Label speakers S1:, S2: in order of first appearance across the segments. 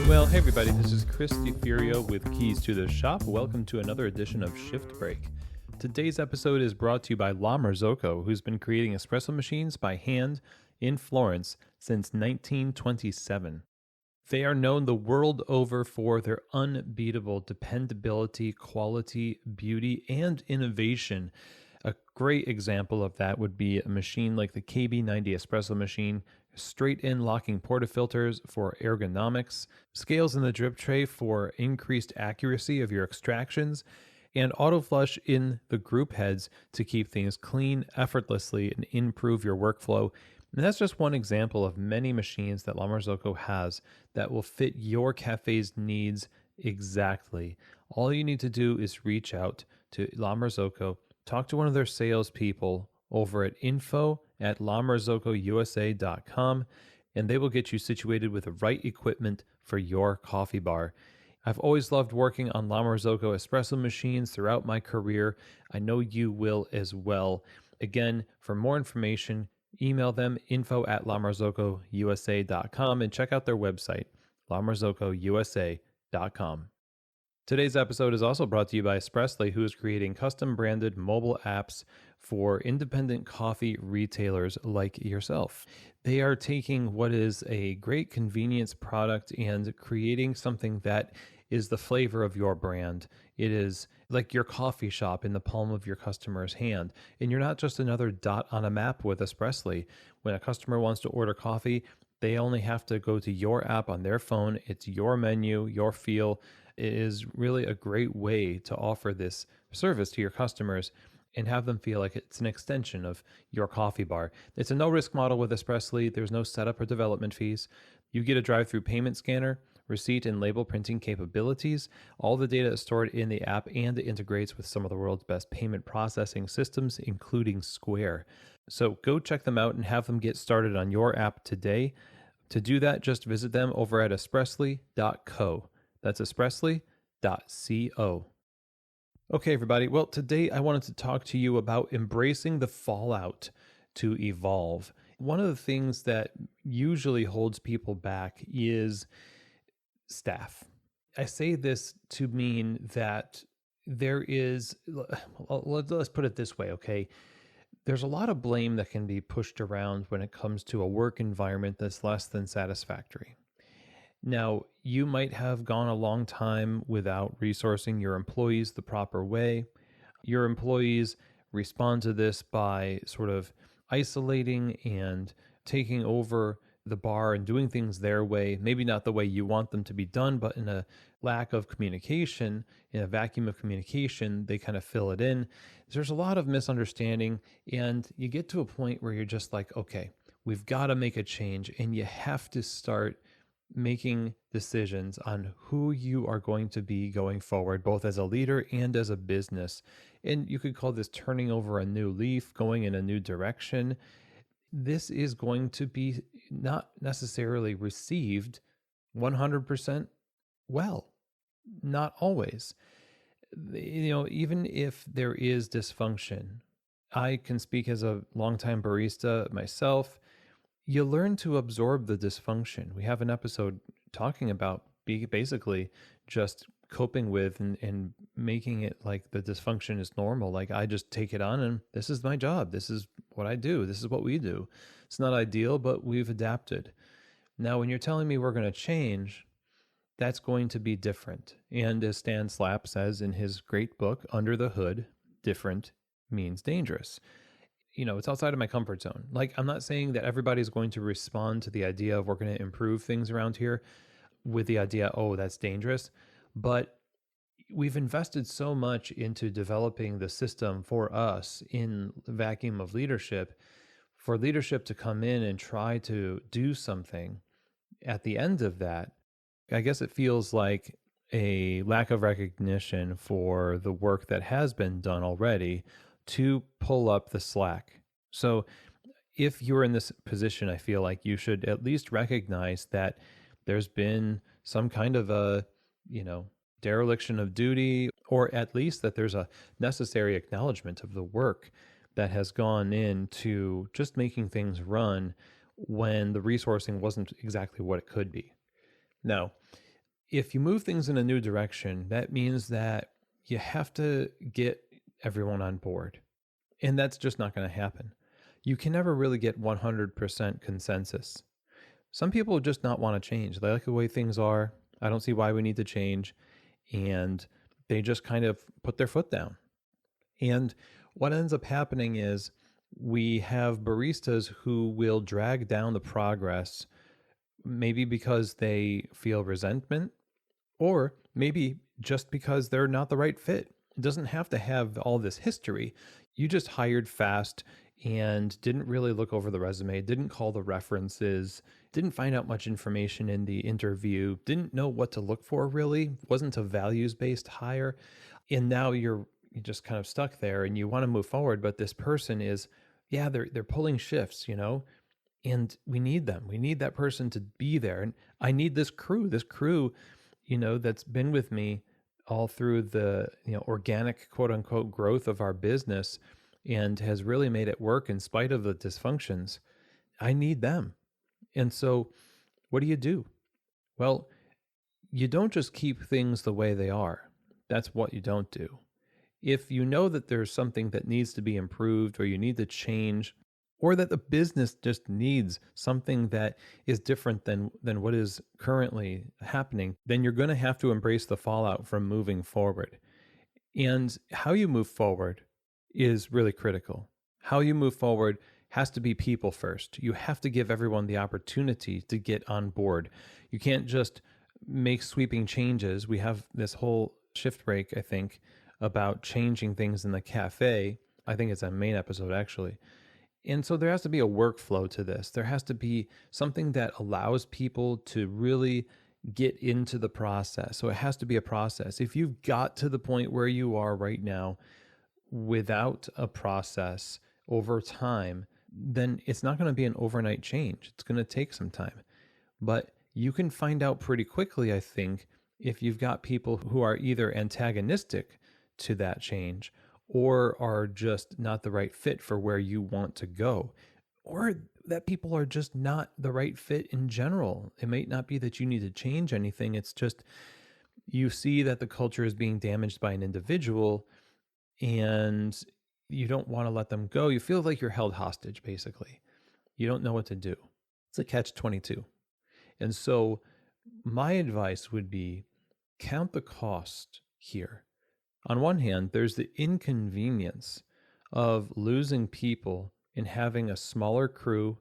S1: Well, hey everybody, this is Chris DeFurio with Keys to the Shop. Welcome to another edition of Shift Break. Today's episode is brought to you by La Marzocco, who's been creating espresso machines by hand in Florence since 1927. They are known the world over for their unbeatable dependability, quality, beauty, and innovation. A great example of that would be a machine like the KB90 espresso machine, straight-in locking portafilters for ergonomics, scales in the drip tray for increased accuracy of your extractions, and auto flush in the group heads to keep things clean effortlessly and improve your workflow. And that's just one example of many machines that La Marzocco has that will fit your cafe's needs exactly. All you need to do is reach out to La Marzocco, talk to one of their salespeople over at info@lamarzoccoUSA.com, and they will get you situated with the right equipment for your coffee bar. I've always loved working on La Marzocco espresso machines throughout my career. I know you will as well. Again, for more information, email them info@lamarzoccoUSA.com and check out their website, lamarzoccoUSA.com. Today's episode is also brought to you by Espressly, who is creating custom branded mobile apps for independent coffee retailers like yourself. They are taking what is a great convenience product and creating something that is the flavor of your brand. It is like your coffee shop in the palm of your customer's hand. And you're not just another dot on a map with Espressly. When a customer wants to order coffee, they only have to go to your app on their phone. It's your menu, your feel. It is really a great way to offer this service to your customers and have them feel like it's an extension of your coffee bar. It's a no-risk model with Espressly. There's no setup or development fees. You get a drive-through payment scanner, receipt and label printing capabilities. All the data is stored in the app, and it integrates with some of the world's best payment processing systems, including Square. So go check them out and have them get started on your app today. To do that, just visit them over at espressly.co. That's espressly.co. Okay, everybody. Well, today I wanted to talk to you about embracing the fallout to evolve. One of the things that usually holds people back is staff. I say this to mean that there is, let's put it this way, okay? There's a lot of blame that can be pushed around when it comes to a work environment that's less than satisfactory. Now, you might have gone a long time without resourcing your employees the proper way. Your employees respond to this by sort of isolating and taking over the bar and doing things their way, maybe not the way you want them to be done, but in a lack of communication, in a vacuum of communication, they kind of fill it in. There's a lot of misunderstanding, and you get to a point where you're just like, okay, we've got to make a change, and you have to start making decisions on who you are going to be going forward, both as a leader and as a business. And you could call this turning over a new leaf, going in a new direction. This is going to be not necessarily received 100% well, not always. Even if there is dysfunction, I can speak as a longtime barista myself. You learn to absorb the dysfunction. We have an episode talking about basically just coping with and making it like the dysfunction is normal. Like, I just take it on and this is my job. This is what I do. This is what we do. It's not ideal, but we've adapted. Now, when you're telling me we're going to change, that's going to be different. And as Stan Slapp says in his great book, Under the Hood, different means dangerous. It's outside of my comfort zone. Like, I'm not saying that everybody's going to respond to the idea of we're going to improve things around here with the idea, oh, that's dangerous. But we've invested so much into developing the system for us in the vacuum of leadership, for leadership to come in and try to do something at the end of that. I guess it feels like a lack of recognition for the work that has been done already to pull up the slack. So if you're in this position, I feel like you should at least recognize that there's been some kind of a, dereliction of duty, or at least that there's a necessary acknowledgement of the work that has gone into just making things run when the resourcing wasn't exactly what it could be. Now, If you move things in a new direction, that means that you have to get everyone on board. And that's just not going to happen. You can never really get 100% consensus. Some people just not want to change. They like the way things are. I don't see why we need to change. And they just kind of put their foot down. And what ends up happening is we have baristas who will drag down the progress, maybe because they feel resentment, or maybe just because they're not the right fit. It doesn't have to have all this history. You just hired fast and didn't really look over the resume, didn't call the references, didn't find out much information in the interview, didn't know what to look for really, wasn't a values-based hire. And now you're just kind of stuck there and you want to move forward, but this person is, yeah, they're pulling shifts, and we need them. We need that person to be there. And I need this crew, that's been with me all through the, organic quote unquote growth of our business and has really made it work in spite of the dysfunctions. I need them. And so what do? Well, you don't just keep things the way they are. That's what you don't do. If you know that there's something that needs to be improved or you need to change, or that the business just needs something that is different than what is currently happening, then you're going to have to embrace the fallout from moving forward. And how you move forward is really critical. How you move forward has to be people first. You have to give everyone the opportunity to get on board. You can't just make sweeping changes. We have this whole shift break, I think, about changing things in the cafe. I think it's a main episode, actually. And so there has to be a workflow to this. There has to be something that allows people to really get into the process. So it has to be a process. If you've got to the point where you are right now without a process over time, then it's not going to be an overnight change. It's going to take some time. But you can find out pretty quickly, I think, if you've got people who are either antagonistic to that change or are just not the right fit for where you want to go, or that people are just not the right fit in general. It might not be that you need to change anything. It's just you see that the culture is being damaged by an individual and you don't want to let them go. You feel like you're held hostage, basically. You don't know what to do. It's a catch-22. And so my advice would be count the cost here. On one hand, there's the inconvenience of losing people and having a smaller crew,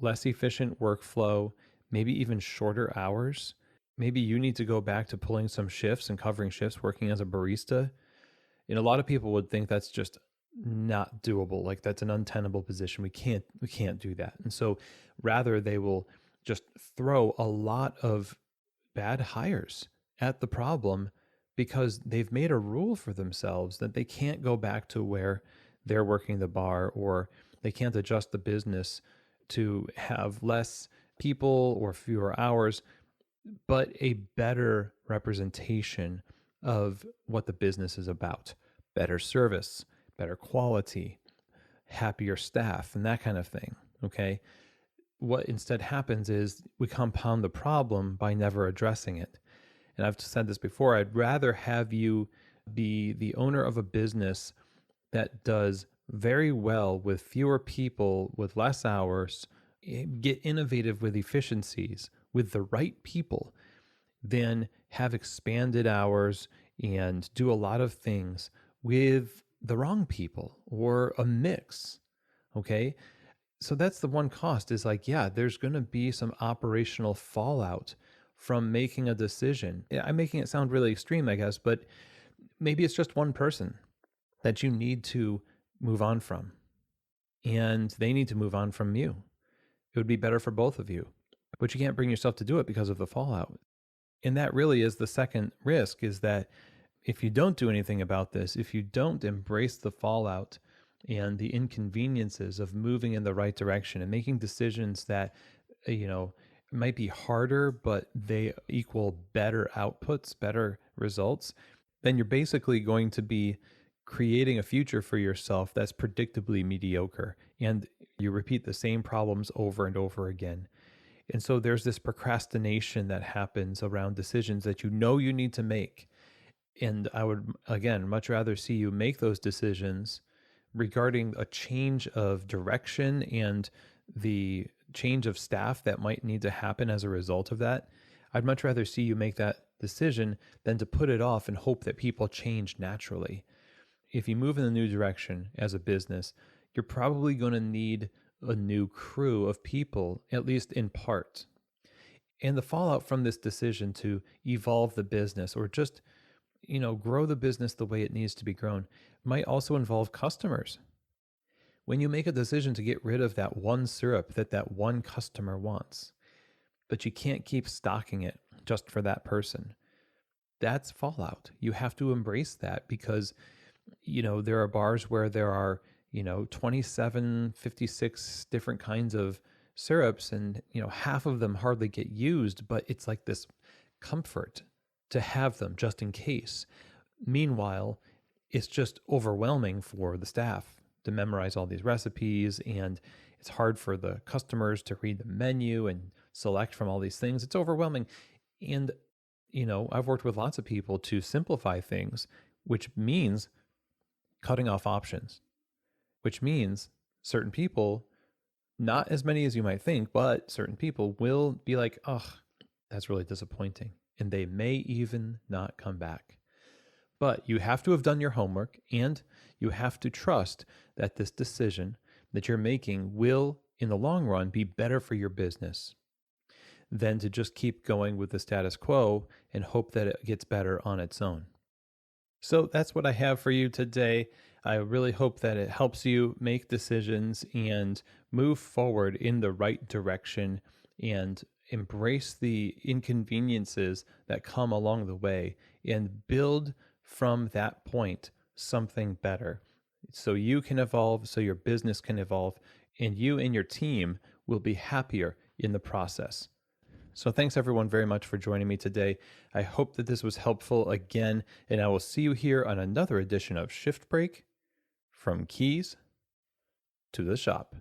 S1: less efficient workflow, maybe even shorter hours. Maybe you need to go back to pulling some shifts and covering shifts, working as a barista. And a lot of people would think that's just not doable. Like that's an untenable position. We can't do that. And so rather they will just throw a lot of bad hires at the problem because they've made a rule for themselves that they can't go back to where they're working the bar, or they can't adjust the business to have less people or fewer hours, but a better representation of what the business is about. Better service, better quality, happier staff, and that kind of thing, okay? What instead happens is we compound the problem by never addressing it. And I've said this before, I'd rather have you be the owner of a business that does very well with fewer people, with less hours, get innovative with efficiencies, with the right people, than have expanded hours and do a lot of things with the wrong people or a mix, okay? So that's the one cost is like, yeah, there's going to be some operational fallout from making a decision. Yeah, I'm making it sound really extreme, I guess, but maybe it's just one person that you need to move on from, and they need to move on from you. It would be better for both of you, but you can't bring yourself to do it because of the fallout. And that really is the second risk, is that if you don't do anything about this, if you don't embrace the fallout and the inconveniences of moving in the right direction and making decisions that, might be harder, but they equal better outputs, better results, then you're basically going to be creating a future for yourself that's predictably mediocre. And you repeat the same problems over and over again. And so there's this procrastination that happens around decisions that you know you need to make. And I would, again, much rather see you make those decisions regarding a change of direction and the change of staff that might need to happen as a result of that. I'd much rather see you make that decision than to put it off and hope that people change naturally. If you move in a new direction as a business, you're probably going to need a new crew of people, at least in part. And the fallout from this decision to evolve the business or just, grow the business the way it needs to be grown might also involve customers. When you make a decision to get rid of that one syrup that one customer wants, but you can't keep stocking it just for that person, that's fallout. You have to embrace that because, there are bars where there are, 27, 56 different kinds of syrups and, half of them hardly get used, but it's like this comfort to have them just in case. Meanwhile, it's just overwhelming for the staff to memorize all these recipes, and it's hard for the customers to read the menu and select from all these things. It's overwhelming. And, I've worked with lots of people to simplify things, which means cutting off options, which means certain people, not as many as you might think, but certain people will be like, oh, that's really disappointing. And they may even not come back. But you have to have done your homework, and you have to trust that this decision that you're making will, in the long run, be better for your business than to just keep going with the status quo and hope that it gets better on its own. So that's what I have for you today. I really hope that it helps you make decisions and move forward in the right direction and embrace the inconveniences that come along the way and build from that point something better so you can evolve, so your business can evolve, and you and your team will be happier in the process. So thanks everyone very much for joining me today. I hope that this was helpful again, and I will see you here on another edition of Shift Break, from keys to the shop.